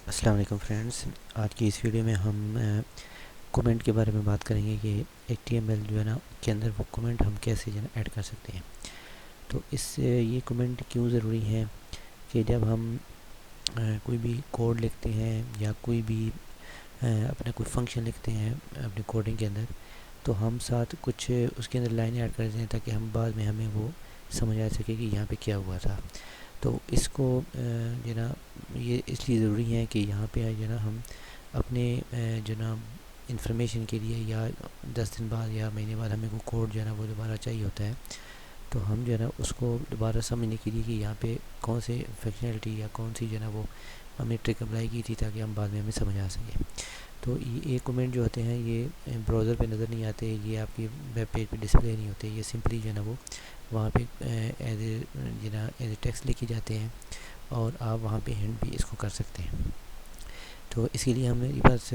السلام علیکم فرینڈس، آج کی اس ویڈیو میں ہم کومنٹ کے بارے میں بات کریں گے کہ ایچ ٹی ایم ایل جو ہے نا کے اندر وہ کومنٹ ہم کیسے جو ہے نا ایڈ کر سکتے ہیں۔ تو یہ کومنٹ کیوں ضروری ہے کہ جب ہم کوئی بھی کوڈ لکھتے ہیں یا کوئی بھی اپنا کوئی فنکشن لکھتے ہیں اپنے کوڈنگ کے اندر، تو ہم ساتھ کچھ اس کے اندر لائنیں ایڈ کر دیں تاکہ ہم بعد میں ہمیں وہ سمجھ آ سکے کہ یہاں پہ کیا ہوا تھا۔ تو اس کو جو ہے نا یہ اس لیے ضروری ہے کہ یہاں پہ جو ہے نا ہم اپنے جو ہے نا انفارمیشن کے لیے یا 10 دن بعد یا مہینے بعد ہمیں کو کوڈ جو ہے نا وہ دوبارہ چاہیے ہوتا ہے، تو ہم جو ہے نا اس کو دوبارہ سمجھنے کے لیے کہ یہاں پہ کون سے فنکشنلٹی یا کون سی جو ہے نا وہ ہمیں ٹرک اپلائی کی تھی تاکہ ہم بعد میں ہمیں سمجھ آ سکے۔ تو یہ کومنٹ جو ہوتے ہیں یہ براؤزر پہ نظر نہیں آتے، یہ آپ کی ویب پیج پہ ڈسپلے نہیں ہوتے، یہ سمپلی جو ہے نا وہ وہاں پہ ایز اے جو ہے نا ایز اے ٹیکسٹ لکھے جاتے ہیں اور آپ وہاں پہ ہینڈ بھی اس کو کر سکتے ہیں۔ تو اسی لیے ہمیں پاس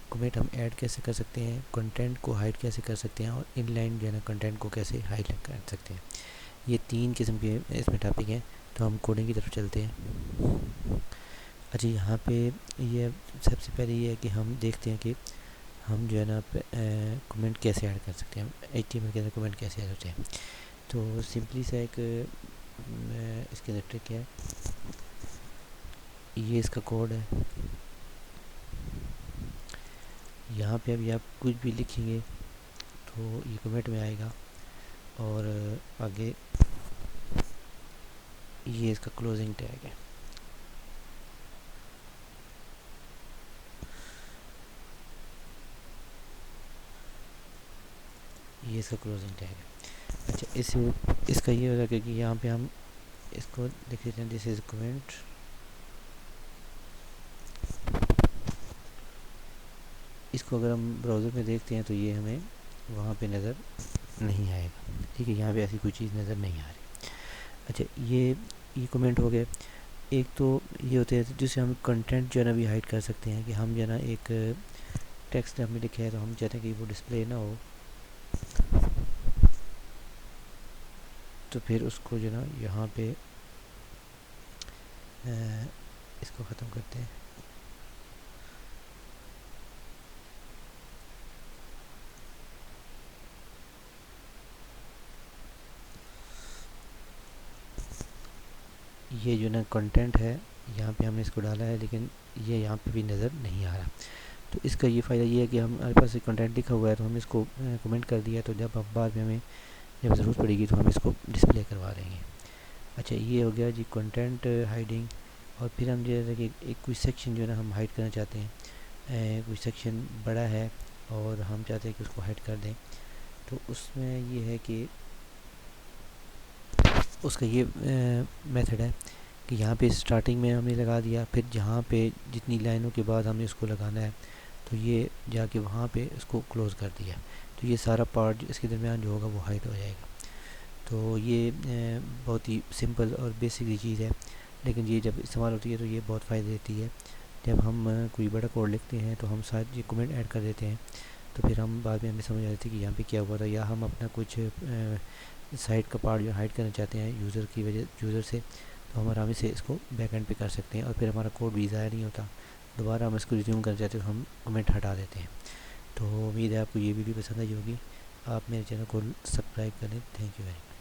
کومنٹ ہم ایڈ کیسے کر سکتے ہیں، کنٹینٹ کو ہائڈ کیسے کر سکتے ہیں، اور ان لائن جو ہے نا کنٹینٹ کو کیسے ہائڈ کر سکتے ہیں، یہ 3 قسم کے اس میں ٹاپک ہیں۔ تو ہم کوڈنگ کی طرف چلتے ہیں۔ اچھا، یہاں پہ یہ سب سے پہلے یہ ہے کہ ہم دیکھتے ہیں کہ ہم جو ہے نا کومنٹ کیسے ایڈ کر سکتے ہیں، ایچ ٹی ایم ایل کے اندر کومنٹ کیسے ایڈ ہوتے ہیں۔ تو سمپلی سا ایک اس کے اندر ٹرک ہے، یہ اس کا کوڈ ہے۔ یہاں پہ ابھی آپ کچھ بھی لکھیں گے تو یہ کومنٹ میں آئے گا، اور آگے یہ اس کا کلوزنگ ٹیگ ہے۔ یہ اس کا کلوزنگ ٹیگ ہے۔ اچھا، اس کا یہ ہوگا کہ یہاں پہ ہم اس کو لکھ دیتے ہیں دس از کومنٹ، اس کو اگر ہم براؤزر میں دیکھتے ہیں تو یہ ہمیں وہاں پہ نظر نہیں آئے گا، ٹھیک ہے، یہاں پہ ایسی کوئی چیز نظر نہیں آ رہی۔ اچھا، یہ کومنٹ ہو گئے۔ ایک تو یہ ہوتے ہیں جس سے ہم کنٹینٹ جو ہے نا بھی ہائڈ کر سکتے ہیں، کہ ہم جو ہے نا ایک ٹیکسٹ ہم نے لکھا ہے تو ہم چاہتے ہیں کہ وہ ڈسپلے نہ ہو، تو پھر اس کو جو ہے نا یہاں پہ اس کو ختم کرتے ہیں۔ یہ جو نا کنٹینٹ ہے، یہاں پہ ہم نے اس کو ڈالا ہے لیکن یہ یہاں پہ بھی نظر نہیں آ رہا۔ تو اس کا یہ فائدہ یہ ہے کہ ہمارے پاس کنٹینٹ لکھا ہوا ہے تو ہم اس کو کمنٹ کر دیا، تو جب اب بعد میں ہمیں جب ضرورت پڑے گی تو ہم اس کو ڈسپلے کروا دیں گے۔ اچھا، یہ ہو گیا جی کنٹینٹ ہائڈنگ۔ اور پھر ہم جیسے کہ ایک کوئی سیکشن جو ہے نا ہم ہائڈ کرنا چاہتے ہیں، کوئی سیکشن بڑا ہے اور ہم چاہتے ہیں کہ اس کو ہائڈ کر دیں، تو اس میں یہ ہے کہ اس کا یہ میتھڈ ہے کہ یہاں پہ اسٹارٹنگ میں ہم نے لگا دیا، پھر جہاں پہ جتنی لائنوں کے بعد ہم نے اس کو لگانا ہے تو یہ جا کے وہاں پہ اس کو کلوز کر دیا، تو یہ سارا پارٹ اس کے درمیان جو ہوگا وہ ہائڈ ہو جائے گا۔ تو یہ بہت ہی سمپل اور بیسک سی چیز ہے، لیکن یہ جب استعمال ہوتی ہے تو یہ بہت فائدہ دیتی ہے۔ جب ہم کوئی بڑا کوڈ لکھتے ہیں تو ہم ساتھ یہ کومنٹ ایڈ کر دیتے ہیں، تو پھر ہم بعد میں ہمیں سمجھ آتی ہے کہ یہاں پہ کیا ہوا تھا، یا ہم اپنا کچھ سائٹ کا پارٹ جو ہائڈ کرنا چاہتے ہیں یوزر سے، تو ہم آرام سے اس کو بیک اینڈ پہ کر سکتے ہیں، اور پھر ہمارا کوڈ بھی ضائع نہیں ہوتا۔ دوبارہ ہم اس کو ریزیوم کرنا چاہتے ہیں تو ہم کومنٹ ہٹا دیتے ہیں۔ تو امید ہے آپ کو یہ ویڈیو پسند آئی ہوگی۔ آپ میرے چینل کو سبسکرائب کریں۔ Thank you very much.